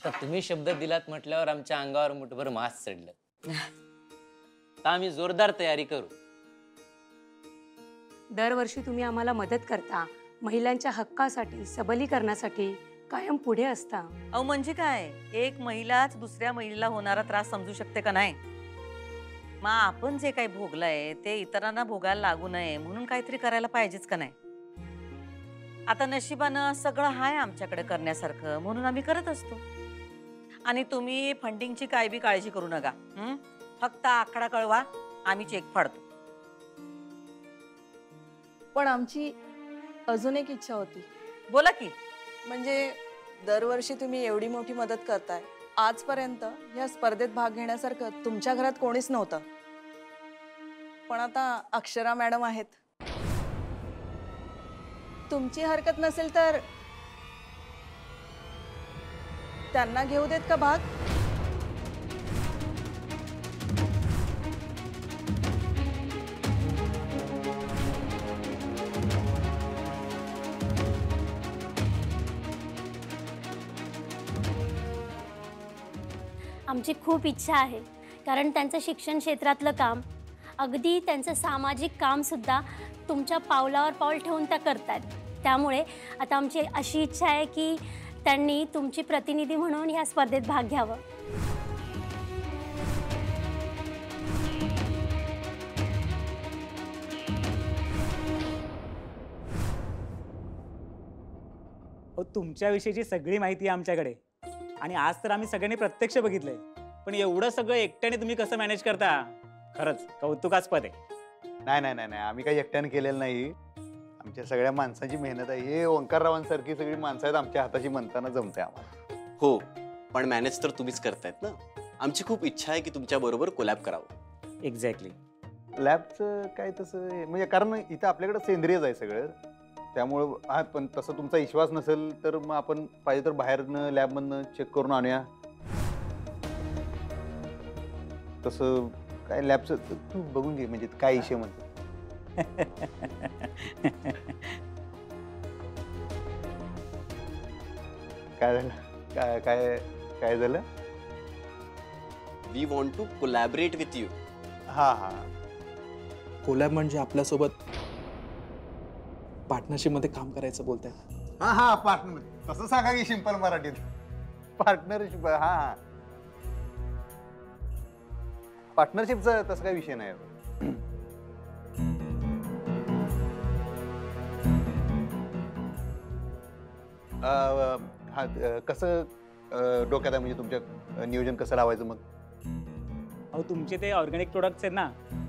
आता तुम्ही शब्द दिलात म्हटल्यावर आमच्या अंगावर मुठभर मास चढलं. आता आम्ही जोरदार तयारी करू. दरवर्षी तुम्ही आम्हाला मदत करता, महिलांच्या हक्कासाठी, सबलीकरणासाठी कायम पुढे असता. अहो म्हणजे काय, एक महिलाच दुसऱ्या महिलेला होणारा त्रास समजू शकते का नाही? मग आपण जे काही भोगलंय ते इतरांना भोगायला लागू नये म्हणून काहीतरी करायला पाहिजेच का नाही? आता नशिबानं सगळं हाय आमच्याकडे करण्यासारखं म्हणून आम्ही करत असतो. आणि तुम्ही फंडिंगची काय बी काळजी करू नका. फक्त आकडा कळवा, आम्ही चेक फाडतो. पण आमची अजून एक इच्छा होती. बोला की. म्हणजे दरवर्षी तुम्ही एवढी मोठी मदत करताय, आजपर्यंत या स्पर्धेत भाग घेण्यासारखं तुमच्या घरात कोणीच नव्हतं. पण आता अक्षरा मॅडम आहेत. तुमची हरकत नसेल तर त्यांना घेऊ देत का भाग? आमची खूप इच्छा आहे, कारण त्यांचं शिक्षण क्षेत्रातलं काम, अगदी त्यांचं सामाजिक कामसुद्धा तुमच्या पावलावर पाऊल ठेवून त्या करतात. त्यामुळे आता आमची अशी इच्छा आहे की त्यांनी तुमची प्रतिनिधी म्हणून ह्या स्पर्धेत भाग घ्यावं. तुमच्याविषयीची सगळी माहिती आहे आमच्याकडे आणि आज तर आम्ही सगळ्यांनी प्रत्यक्ष बघितलंय. पण एवढं सगळं एकट्याने तुम्ही कसं मॅनेज करता? खरंच कौतुकास्पद आहे. नाही नाही नाही नाही, आम्ही काही एकट्याने केलेलं नाही. आमच्या सगळ्या माणसांची मेहनत आहे. हे ओंकाररावांसारखी सगळी माणसं आहेत आमच्या हाताची म्हणताना जमते आम्हाला. हो, पण मॅनेज तर तुम्हीच करतायत ना. आमची खूप इच्छा आहे की तुमच्या बरोबर कोलॅब करावं. एक्झॅक्टली. लॅबचं काय तसं म्हणजे कारण इथं आपल्याकडे सेंद्रियच आहे सगळं, त्यामुळं हा. पण तसं तुमचा विश्वास नसेल तर मग आपण पाहिजे तर बाहेरनं लॅबमधनं चेक करून आणूया. तसं काय लॅबचं तू बघून घे, म्हणजे काय विषय म्हणतो. काय झालं? काय काय काय झालं? We want to collaborate with you. हा हा. कोलॅब म्हणजे आपल्यासोबत पार्टनरशिप मध्ये काम करायचं बोलताय? हा हा, पार्टनर. तसं सांगा की सिंपल मराठीत. पार्टनरशिप. हा, पार्टनरशिपचा तसं काही विषय नाही. हा, कसं डोक्यात आहे म्हणजे तुमच्या नियोजन कसं लावायचं मग? अहो तुमचे ते ऑर्गॅनिक प्रोडक्ट्स आहेत ना,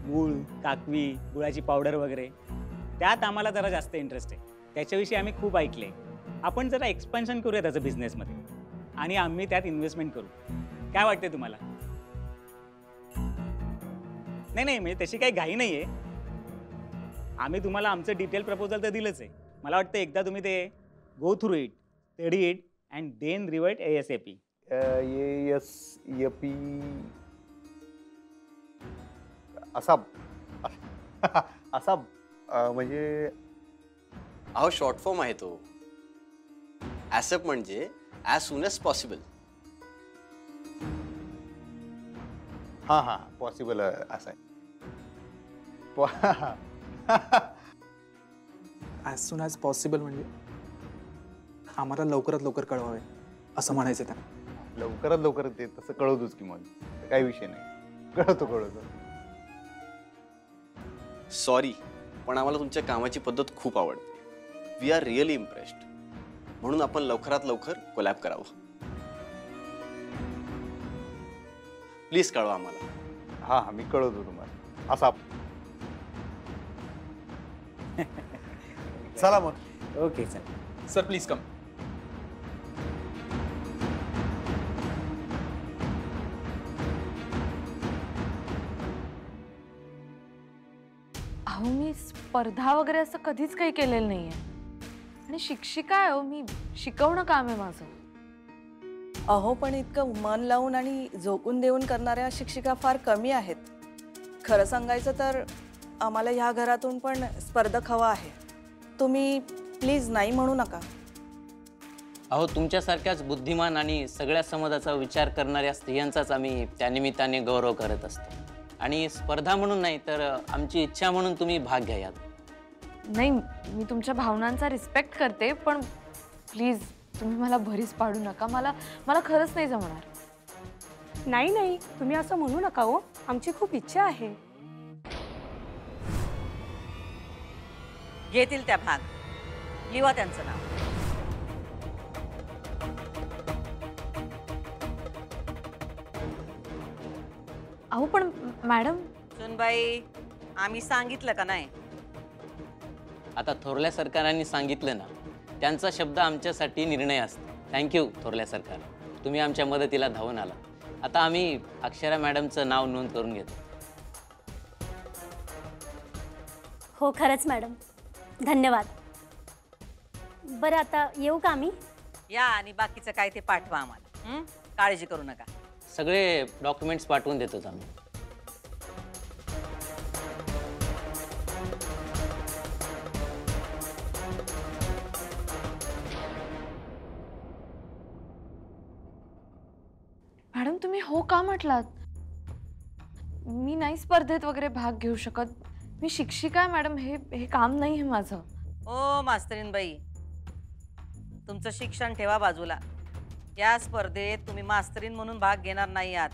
गूळ, काकवी, गुळाची पावडर वगैरे, त्यात आम्हाला जरा जास्त इंटरेस्ट आहे. त्याच्याविषयी आम्ही खूप ऐकले. आपण जरा एक्सपान्शन करूया त्याचं बिझनेसमध्ये आणि आम्ही त्यात इन्व्हेस्टमेंट करू. काय वाटते तुम्हाला? नाही नाही, म्हणजे तशी काही घाई नाही आहे. आम्ही तुम्हाला आमचं डिटेल प्रपोजल तर दिलंच आहे. मला वाटतं एकदा तुम्ही ते go through it, study it and then revert ASAP. ASAP असा असा म्हणजे अहो शॉर्ट फॉर्म आहे तो. ॲसअप म्हणजे ॲज सून ॲज पॉसिबल. हा हा, पॉसिबल असं आहे. ॲज सून ॲज पॉसिबल म्हणजे आम्हाला लवकरात लवकर कळवावे असं म्हणायचं त्यांना. लवकरात लवकर ते तसं कळवतोच की मग, काही विषय नाही. कळवतो. सॉरी, पण आम्हाला तुमच्या कामाची पद्धत खूप आवडते. We are really impressed. म्हणून आपण लवकरात लवकर कोलॅब करावं. प्लीज कळवा आम्हाला. हा हा, मी कळवतो तुम्हाला. असा चला मग. ओके चल. Sir please come. अहो मी स्पर्धा वगैरे असं कधीच काही केलेलं नाहीये. आणि शिक्षिका आहे हो मी, शिकवणं काम आहे माझं. अहो पण इतकं मन लावून आणि झोकून देऊन करणाऱ्या शिक्षिका फार कमी आहेत. खरं सांगायचं तर आम्हाला ह्या घरातून पण स्पर्धक हवा आहे. तुम्ही प्लीज नाही म्हणू नका. अहो तुमच्यासारख्याच बुद्धिमान आणि सगळ्या समाजाचा विचार करणाऱ्या स्त्रियांचाच आम्ही त्यानिमित्ताने गौरव करत असतो. आणि स्पर्धा म्हणून नाही तर आमची इच्छा म्हणून तुम्ही भाग घ्या यात. नाही, मी तुमच्या भावनांचा रिस्पेक्ट करते, पण प्लीज तुम्ही मला भरीस पाडू नका. मला खरंच नाही जमणार. नाही नाही, तुम्ही असं म्हणू नका हो, आमची खूप इच्छा आहे. घेतील त्या भाग. लिहा त्यांचं नाव. अहो पण मॅडम, सुनबाई, आम्ही सांगितलं का नाही? आता थोरल्या सरकारांनी सांगितलं ना, त्यांचा शब्द आमच्यासाठी निर्णय असतो. थँक्यू थोरल्या सरकार, तुम्ही आमच्या मदतीला धावून आला. आता आम्ही अक्षरा मॅडमचं नाव नोंद करून घेतो. हो खरंच मॅडम, धन्यवाद. बरं आता येऊ का आम्ही? या आणि बाकीचं काय ते पाठवा आम्हाला. काळजी करू नका. सगळे डॉक्युमेंट्स पाठवून देतोच आम्ही. मॅडम तुम्ही हो का म्हटलात? मी नाही स्पर्धेत वगैरे भाग घेऊ शकत. मी शिक्षिका आहे मॅडम, हे काम नाही आहे माझं. ओ मास्तरीनबाई, तुमचं शिक्षण ठेवा बाजूला. या स्पर्धेत तुम्ही मास्तरीन म्हणून भाग घेणार नाही आहात.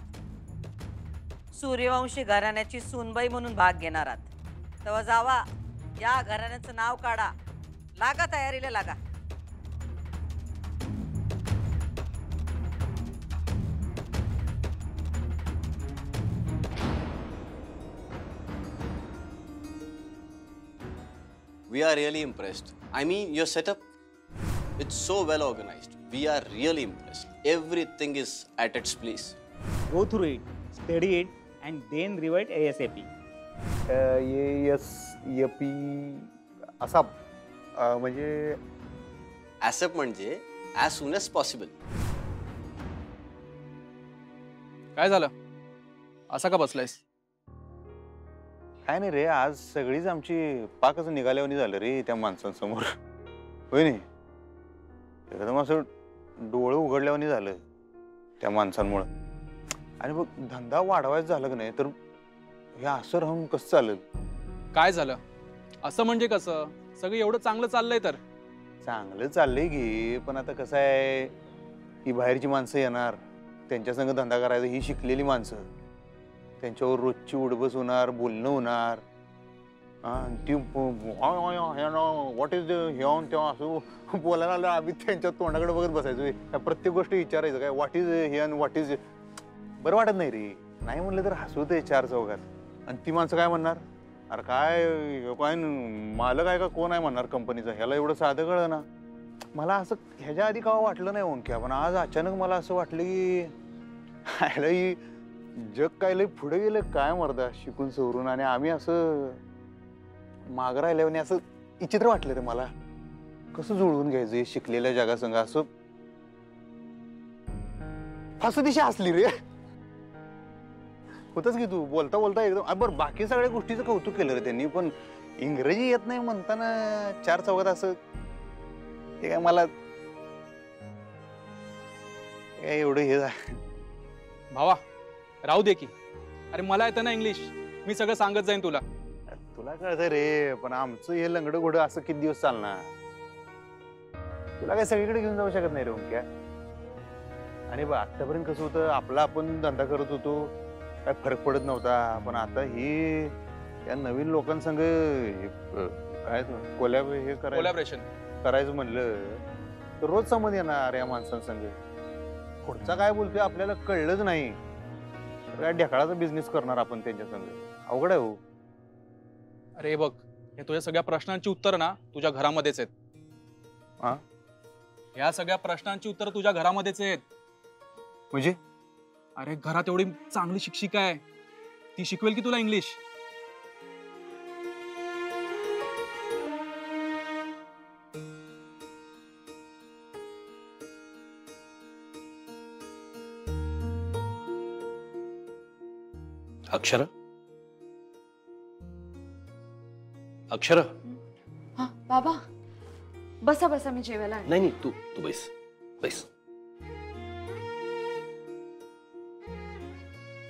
सूर्यवंशी घराण्याची सूनबाई म्हणून भाग घेणार आहात. तेव्हा जावा, या घराण्याचं नाव काढा. लागा तयारीला लागा. We are really impressed. I mean, your setup, it's so well organized. We are really impressed. Everything is at its place. Go through it, study it, and then revert ASAP. ASAP असा म्हणजे ASAP म्हणजे as soon as possible. काय झालं? असा का बसलायस? काय नाही रे, आज सगळीच आमची पाकच निघाल्यावानी झालं रे त्या माणसांसमोर. होय नाही, एकदम असं डोळं उघडल्यावानी झालं त्या माणसांमुळं. आणि बघ, धंदा वाढवायचा झालं की नाही तर हे असं राहून कसं चालेल? काय झालं? असं म्हणजे कसं? सगळं एवढं चांगलं चाललंय तर. चांगलं चाललंय की, पण आता कसं आहे, ही बाहेरची माणसं येणार, त्यांच्या संग धंदा करायचा, ही शिकलेली माणसं, त्यांच्यावर रोजची उडबस होणार, बोलणं होणार. ती व्हॉट इज तेव्हा असं बोलायला आलं, आम्ही त्यांच्या तोंडाकडे बघत बसायचो. प्रत्येक गोष्ट विचारायचं, काय व्हॉट इज हे आणि व्हॉट इज. बरं वाटत नाही रे. नाही म्हणलं तर हसू ते चार चौघात. आणि ती माणसं काय म्हणणार, अरे काय काय मालक आहे का कोण आहे म्हणणार कंपनीचा, ह्याला एवढं साधं कळलं ना. मला असं ह्याच्या आधी का वाटलं नाही ओंक्या, पण आज अचानक मला असं वाटलं की ह्याला ही जग काय लय पुढे गेलं काय मर्दा, शिकून सवरून. आणि आम्ही असं मागं राहिल्याने असं विचित्र वाटलं रे मला. कसं जुळवून घ्यायचं शिकलेल्या जगासंग? असं फास दिशा असली रे. होतच की तू बोलता बोलता एकदम. बरं, बाकी सगळ्या गोष्टीचं कौतुक केलं रे त्यांनी, पण इंग्रजी येत नाही म्हणताना चार चौघात असं, ते काय मला काय एवढं हे भावा राहू दे की. अरे मला येतं ना इंग्लिश, मी सगळं सांगत जाईन तुला. तुला कळतं रे, पण आमचं हे लंगडं घोडं असं किती दिवस चालणार? तुला काय सगळीकडे घेऊन जाऊ शकत नाही रे ओंक्या. आणि बघ, आतापर्यंत कसं होतं, आपला आपण धंदा करत होतो, काय फरक पडत नव्हता. पण आता ही या नवीन लोकांसंग काय कोलॅब हे कोलॅबरेशन करायचं म्हणलं तर रोज समज येणार या माणसांसंग. पुढचा काय बोलतोय आपल्याला कळलंच नाही, काय ढेकळाचा बिझनेस करणार आपण त्यांच्या संग. अवघड आहे हो. अरे बघ, हे तुझ्या सगळ्या प्रश्नांची उत्तर ना तुझ्या घरामध्येच आहेत. हा, ह्या सगळ्या प्रश्नांची उत्तर तुझ्या घरामध्येच आहेत. म्हणजे अरे घरात एवढी चांगली शिक्षिका आहे, ती शिकवेल की तुला इंग्लिश. अक्षरा, अक्षरा. हा बाबा, बसा बसा, मी जेवायला आणते. नाही नाही, तू तू बैस. बैस.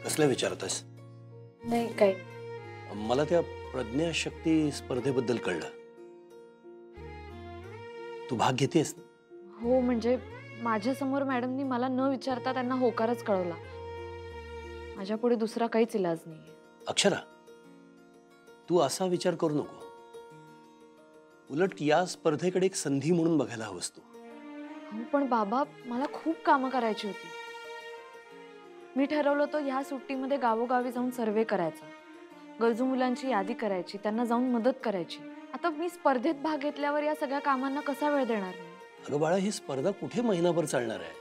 कसल्या विचारतस? नाही काही. मला त्या प्रज्ञाशक्ती स्पर्धेबद्दल कळलं. तू भाग घेतेस ना? हो म्हणजे माझ्यासमोर मॅडमनी मला न विचारता त्यांना होकारच कळवला. माझ्या पुढे दुसरा काहीच इलाज नाहीये. अक्षरा, तू असा विचार करू नको. उलट या स्पर्धेकडे एक संधी म्हणून बघायला हवंस तू. हो पण बाबा मला खूप कामं करायची होती. मी ठरवलं होतं ह्या सुट्टीमध्ये गावोगावी जाऊन सर्वे करायचा, गरजू मुलांची यादी करायची, त्यांना जाऊन मदत करायची. आता मी स्पर्धेत भाग घेतल्यावर या सगळ्या कामांना कसा वेळ देणार मी? अगं बाळा, ही स्पर्धा कुठे महिनाभर चालणार आहे?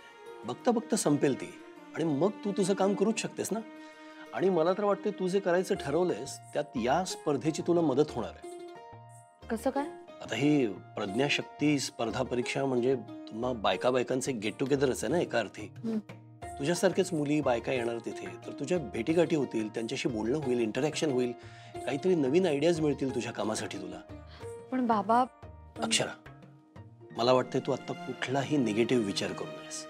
बघता बघता संपेल ती, आणि मग तू तुझं काम करूच शकतेस ना. आणि मला तर वाटतं तू जे करायचं ठरवलंयस त्यात या स्पर्धेची तुला मदत होणार आहे. कसं काय? आता ही प्रज्ञाशक्ती स्पर्धा परीक्षा म्हणजे तुम्हा बायका बायकांचे गेट टुगेदरच आहे ना एका अर्थी. तुझ्यासारखेच मुली बायका येणार तिथे, तर तुझ्या भेटीगाठी होतील, त्यांच्याशी बोलणं होईल, इंटरॅक्शन होईल, काहीतरी नवीन आयडियाज मिळतील तुझ्या कामासाठी तुला. पण बाबा. अक्षरा, मला वाटतं तू आता कुठलाही निगेटिव्ह विचार करू नयेस.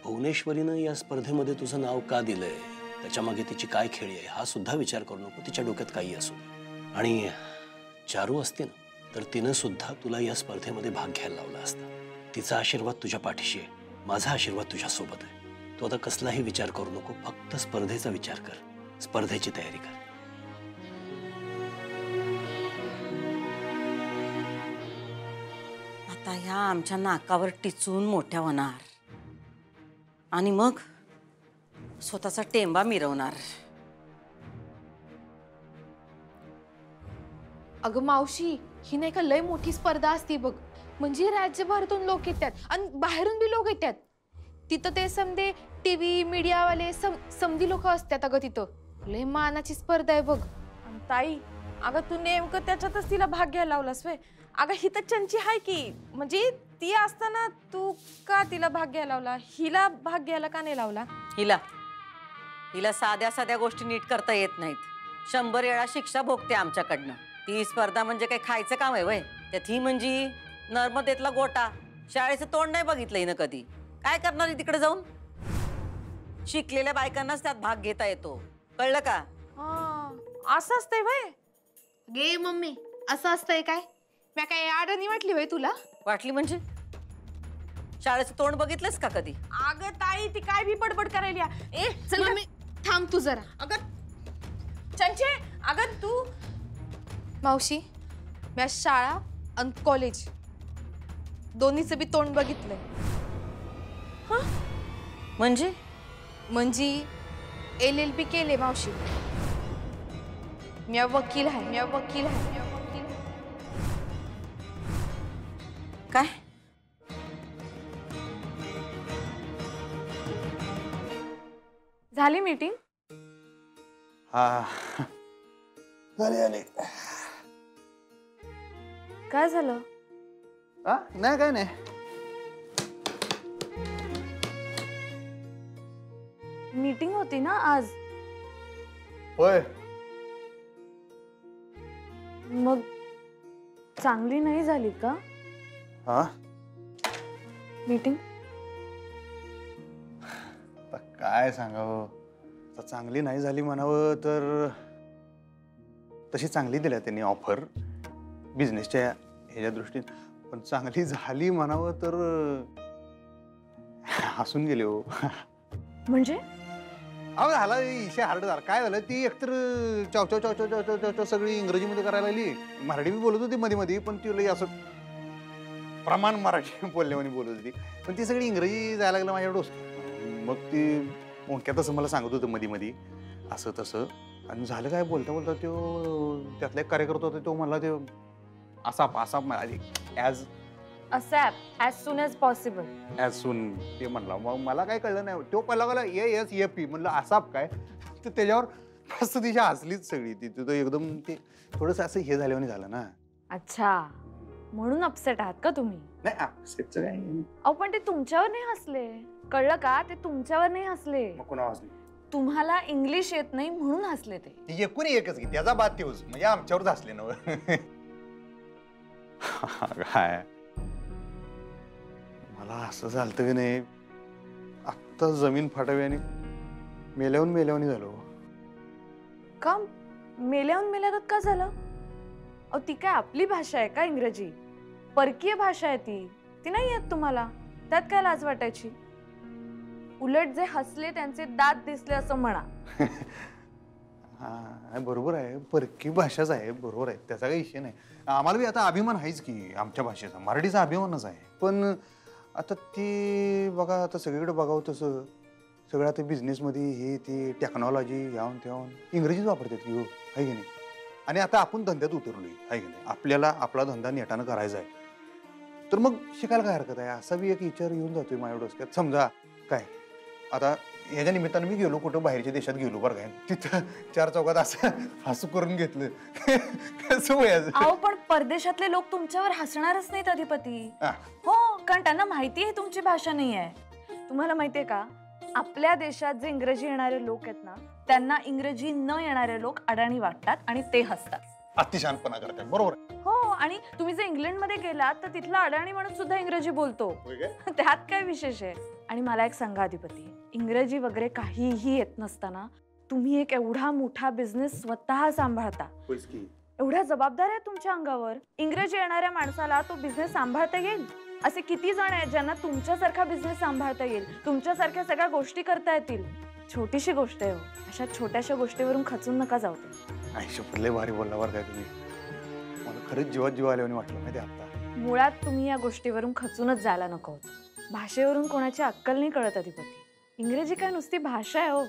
भुवनेश्वरीनं या स्पर्धेमध्ये तुझं नाव का दिलंय, त्याच्यामागे तिची काय खेळी आहे हा सुद्धा विचार करू नको. तिच्या डोक्यात काही असू दे. आणि चारू असते ना, तर तिनं सुद्धा तुला या स्पर्धेमध्ये भाग घ्यायला लावला असता. तिचा आशीर्वाद तुझ्या पाठीशी आहे, माझा आशीर्वाद तुझ्या सोबत आहे. तू आता कसलाही विचार करू नको, फक्त स्पर्धेचा विचार कर, स्पर्धेची तयारी कर. आता ह्या आमच्या नाकावर टिचून मोठ्या होणार आणि मग स्वतःचा टेंबा मिरवणार. अगं मावशी, ही नाही का लय मोठी स्पर्धा असती बघ. म्हणजे राज्यभरातून लोक येतात आणि बाहेरून बी लोक येतात. तिथं ते समजे टीव्ही मीडियावाले समधी लोक असतात. अगं तिथं लय मानाची स्पर्धा आहे बघ. आणि ताई, अगं तू नेमकं त्याच्यातच तिला भाग घ्यायला लावलास वे. अगं ही तर चंची आहे की, म्हणजे ती असताना तू का तिला भाग घ्यायला लावला? हिला भाग घ्यायला का नाही लावला? हिला साध्या साध्या गोष्टी नीट करता येत नाहीत. 100 वेळा शिक्षा भोगते आमच्याकडनं. ती स्पर्धा म्हणजे काही खायचं काम आहे वय? त्यात ही म्हणजे नर्मदेतला गोटा. शाळेचं तोंड नाही बघितलं हिनं कधी. काय करणार आहे तिकडे जाऊन? शिकलेल्या बायकांनाच त्यात भाग घेता येतो, कळलं का? असं असतंय वय? गे मम्मी, असं असतंय काय? मी काय अडणी वाटली वय तुला? वाटली म्हणजे? शाळेचं तोंड बघितलंस का कधी? अगं ताई, ती काय भी बडबड करायला. ए चल मम्मी, थांब तू जरा. अगं चंचे, अगं तू. मावशी, मी शाळा आणि कॉलेज दोन्हीचं बी तोंड बघितलंय. म्हणजे LLB केले मावशी. मी वकील आहे. काय? झाली मीटिंग? हा झाले. काय झालं? नाही काय नाही. मीटिंग होती ना आज? होय. मग चांगली नाही झाली का मीटिंग? काय सांगावं, चांगली नाही झाली म्हणावं तर तशी चांगली दिल्या त्यांनी ऑफर बिझनेसच्या ह्याच्या दृष्टीने. पण चांगली झाली म्हणावं तर हसून गेले हो. म्हणजे अहो झाला इशे हार्ड झाला. काय झालं, ती एकतर चाव चाव चाव चाव चाव चाव सगळी इंग्रजीमध्ये करायला लागली. मराठी बी बोलत होती मध्ये मध्ये, पण ती लई असं प्रमाण मराठी बोलण्यावानी बोलत होती. पण ती सगळी इंग्रजी जायला लागलं माझ्या डोसक्यात. मग ती मोठ्यात असं मला सांगत होतं मध्ये मध्ये असं तसं. आणि झालं काय, बोलता बोलता तो त्यातला एक कार्यकर्ता होता, तो मला ते असा as soon as possible as soon ते म्हणला. मग मला काय कळलं नाही. तो पहिला ASAP म्हणलं असाप काय, तर त्याच्यावर मस्त तिची हसलीच सगळी. ती तिथं एकदम ते थोडंसं असं हे झाल्याने झालं ना. अच्छा, म्हणून अपसेट आहात का तुम्ही? नाही अपसेटचं काय. अहो पण ते तुमच्यावर नाही हसले, कळलं का? ते तुमच्यावर नाही हसले. मग कोणावर हसले? तुम्हाला इंग्लिश येत नाही म्हणून हसले ते. एकूण एकच की त्याचा बात तेच म्हणजे आमच्यावरच हसले ना. काय मला असं झालं की नाही, आत्ता जमीन फाटावी आणि मेल्याहून झालो. का मेल्यागत का झालं? अहो ती काय आपली भाषा आहे का इंग्रजी? परकीय भाषा आहे ती नाही येत तुम्हाला, त्यात काय लाज वाटायची? उलट जे हसले त्यांचे दात दिसले असं म्हणा. हा बरोबर आहे, परकी भाषाच आहे, बरोबर आहे, त्याचा काही विषय नाही. आम्हाला बी आता अभिमान आहेच की आमच्या भाषेचा, मराठीचा अभिमानच आहे. पण आता ते बघा, आता सगळीकडे बघावं तसं सगळं आता बिझनेसमध्ये हे ते टेक्नॉलॉजी यावून त्यावून इंग्रजीच वापरतात की हो, आहे की नाही? आणि आता आपण धंद्यात उतरलोय, आहे की नाही? आपल्याला आपला धंदा नेटानं करायचा आहे, तर मग शिकायला काय हरकत आहे? असा बी एक विचार येऊन जातोय माझ्या डोसक्यात. समजा काय आता ह्याच्या निमित्तानं मी गेलो कुठं बाहेरच्या देशात गेलो बरं काय, तिथं 4 चौकात असं हसू करून घेतलं कसं वयाचं? अहो पण परदेशातले लोक तुमच्यावर हसणारच नाहीत अधिपती. हो, कारण त्यांना माहिती आहे तुमची भाषा नाही आहे. तुम्हाला माहितीये का, आपल्या देशात जे इंग्रजी येणारे लोक आहेत ना, त्यांना इंग्रजी न येणारे लोक अडाणी वाटतात आणि ते हसतात. अतिशहाणपणा करतात, बरोबर. हो, आणि तुम्ही जर इंग्लंडमध्ये गेलात तर तिथला अडाणी माणूस सुद्धा इंग्रजी बोलतो. त्यात काय विशेष आहे? आणि मला एक सांगा अधिपती, इंग्रजी वगैरे काहीही येत नसताना तुम्ही एक एवढा मोठा बिझनेस स्वतः सांभाळता, एवढ्या जबाबदाऱ्या आहेत तुमच्या अंगावर. इंग्रजी येणाऱ्या माणसाला तो बिझनेस सांभाळता येईल असे किती जण आहेत ज्यांना तुमच्यासारखा बिझनेस सांभाळता येईल, तुमच्यासारख्या सगळ्या गोष्टी करता येतील? छोटीशी गोष्ट आहे हो, अशा छोट्याशा गोष्टीवरून खचून नका जाऊ. आयुष्य लय भारी बोलला बरं काय तुम्ही, मला खरंच जीवात जीव आल्याने वाटलं माहिती आता. मुळात तुम्ही या गोष्टीवरून खचूनच जायला नको होतं. भाषेवरून कोणाची अक्कल नाही कळत अधिपती. इंग्रजी काय नुसती भाषा आहे हो,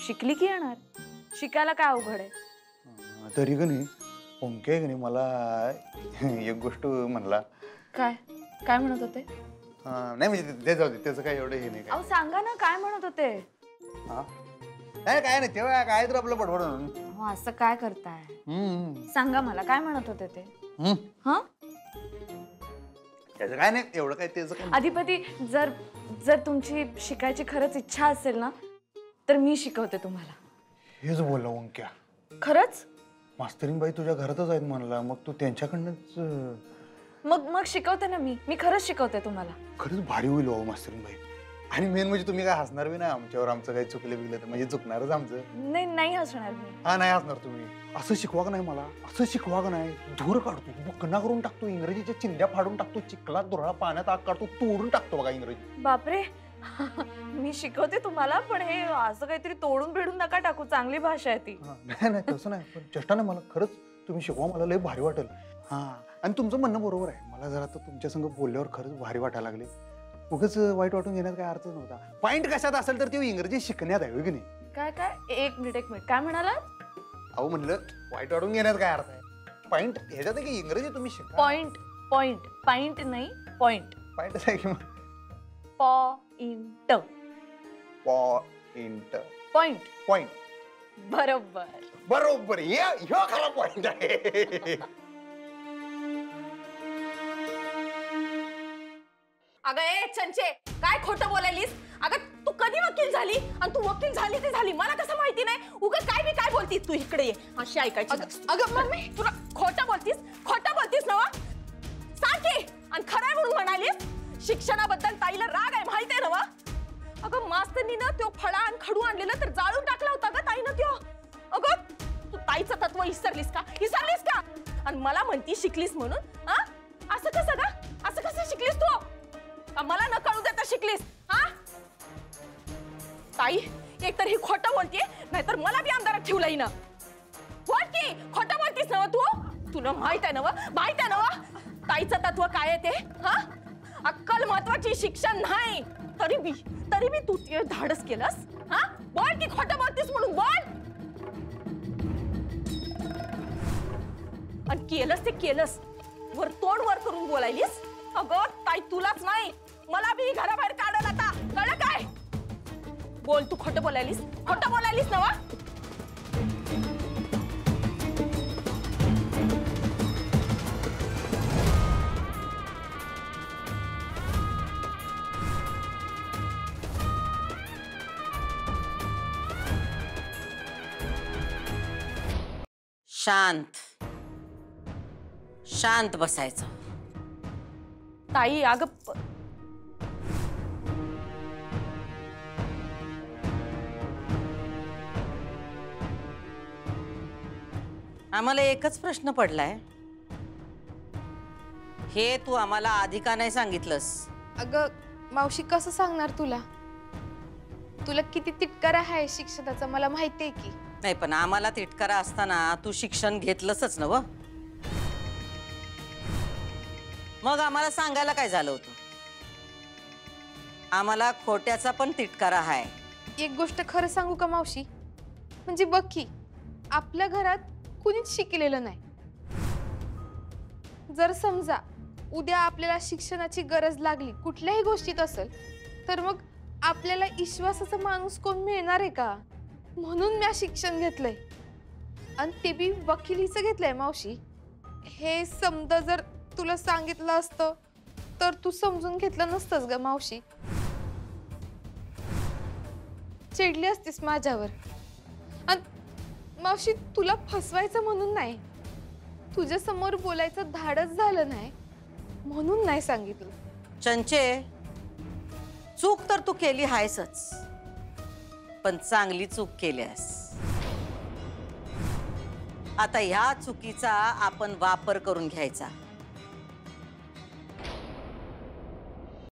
शिकली की येणार. शिकायला काय अवघड आहे? तरी का नाही ओंके आहे का नाही, मला एक गोष्ट म्हणला. काय काय म्हणत होते? नाही म्हणजे ते जाऊ दे, त्याचं काय एवढं हे नाही. अहो सांगा ना, काय म्हणत होते? काय नाही तेव्हा काय तर आपलं बडबड. हो, असं काय करताय? सांगा मला, काय म्हणत होते ते? हा, त्याचं काय नाही एवढं काय त्याचं काय. अधिपती, जर जर तुमची शिकायची खरंच इच्छा असेल ना, तर मी शिकवते तुम्हाला. हेच बोलला ओंक्या. खरंच? मास्तरीन बाई तुझ्या घरातच आहेत म्हणला, मग तू त्यांच्याकडनंच. मग शिकवते ना मी खरंच शिकवते तुम्हाला. खरंच भारी होईल हो मास्तरीन बाई. आणि मेन म्हणजे तुम्ही काय हसणार बी नाही आमच्यावर, आमचं काही चुकलं बिकलं तर म्हणजे चुकणारच आमचं. नाही हसणार मी. हा नाही हसणार तुम्ही. असं शिकवा का नाही मला, असं शिकवा का नाही, धूर काढतो, बुकना करून टाकतो, इंग्रजीच्या चिंध्या फाडून टाकतो, चिखलात दुराळा पाण्यात आग काढतो, तोडून टाकतो बघा इंग्रजी. बापरे. मी शिकवते तुम्हाला, पण हे असं काहीतरी तोडून भेडून नका टाकू, चांगली भाषा आहे ती. नाही तसं नाही, पण चेष्टा नाही, मला खरंच तुम्ही शिकवा, मला लय भारी वाटेल. हा, आणि तुमचं म्हणणं बरोबर आहे, मला जरा तर तुमच्या संग बोलल्यावर खरंच भारी वाटायला लागले. उगाच वाईट वाटून घेण्यात काय अर्थ नव्हता. पॉईंट कशात असेल तर ते इंग्रजी शिकण्यात आहे की नाही. काय एक मिनिट काय म्हणाला? अहो म्हणलं वाईट वाटून घेण्यात काय अर्थ आहे, पॉईंट ह्याच्यात आहे की इंग्रजी तुम्ही शिका. पॉईंट नाही, पॉईंट आहे की मग पॉईंट. बरोबर ह्यो खरा पॉईंट आहे. अगं ए चंचे, काय खोटं बोलायलीस? अगं तू कधी वकील झाली? आणि तू वकील झाली ते झाली, मला कसं माहिती नाही? उगाच काय बोलतीस तू? इकडे ये, अशी ऐकायची. अगं मम्मी, तुला खोटं बोलतीस ना? सांग की. आणि खरंय म्हणून म्हणालीस? शिक्षणाबद्दल ताईला राग आहे माहिती आहे ना? अगं मास्तरनीनं तो फळा आणि खडू आणलेला तर जाळून टाकला होता ग ताईनं त्यो. अगं तू ताईचं तत्व विसरलीस का? आणि मला म्हणती शिकलीस म्हणून? असं कसं शिकलीस तू? मला न कळू देता शिकलीस? ताई एकतर ही खोटं बोलतीये, नाहीतर मला बी आमदारात ठेवलंय ना. बोल की, खोटं बोलतीस ना तू? तुला माहित आहे ना ताईचं तत्व काय आहे ते? अक्कल महत्वाची, शिक्षण नाही. तरी बी तू ते धाडस केलंस? बोल की खोटं बोलतीस म्हणून बोल. आणि केलंस वर तोंड वर करून बोलायलीस. अगं ताई, तुलाच नाही मला बी घराबाहेर काढल आता, कळलं काय? बोल, तू खोटं बोलायलीस ना? शांत बसायचं. ताई अगं आम्हाला एकच प्रश्न पडलाय, हे तू आम्हाला आधी का नाही सांगितलंस? अगं मावशी, कसं सांगणार तुला? तुला किती तिटकारा आहे शिक्षणाचा मला माहिती आहे की. नाही, पण आम्हाला तिटकारा असताना तू शिक्षण घेतलंच ना व? मग आम्हाला सांगायला काय झालं होतं? आम्हाला खोट्याचा पण तिटकारा आहे. एक गोष्ट खरं सांगू का मावशी, म्हणजे बघ की आपल्या घरात कुणीच शिकलेलं नाही. जर समजा उद्या आपल्याला शिक्षणाची गरज लागली कुठल्याही गोष्टीत असेल, तर मग आपल्याला विश्वासाचा माणूस कोण मिळणार आहे का? म्हणून मी शिक्षण घेतलंय, आणि ते बी वकिलीचं घेतलंय मावशी. हे समजा जर तुला सांगितलं असतं तर तू समजून घेतलं नसतंस ग मावशी. चिडली असतीस माझ्यावर. आणि मावशी, तुला फसवायचं म्हणून नाही, तुझ्या समोर बोलायचं धाडच झालं नाही म्हणून नाही सांगितलं. चंचे, चूक तर तू केली आहेसच, पण चांगली चूक केलीस. आता ह्या चुकीचा आपण वापर करून घ्यायचा.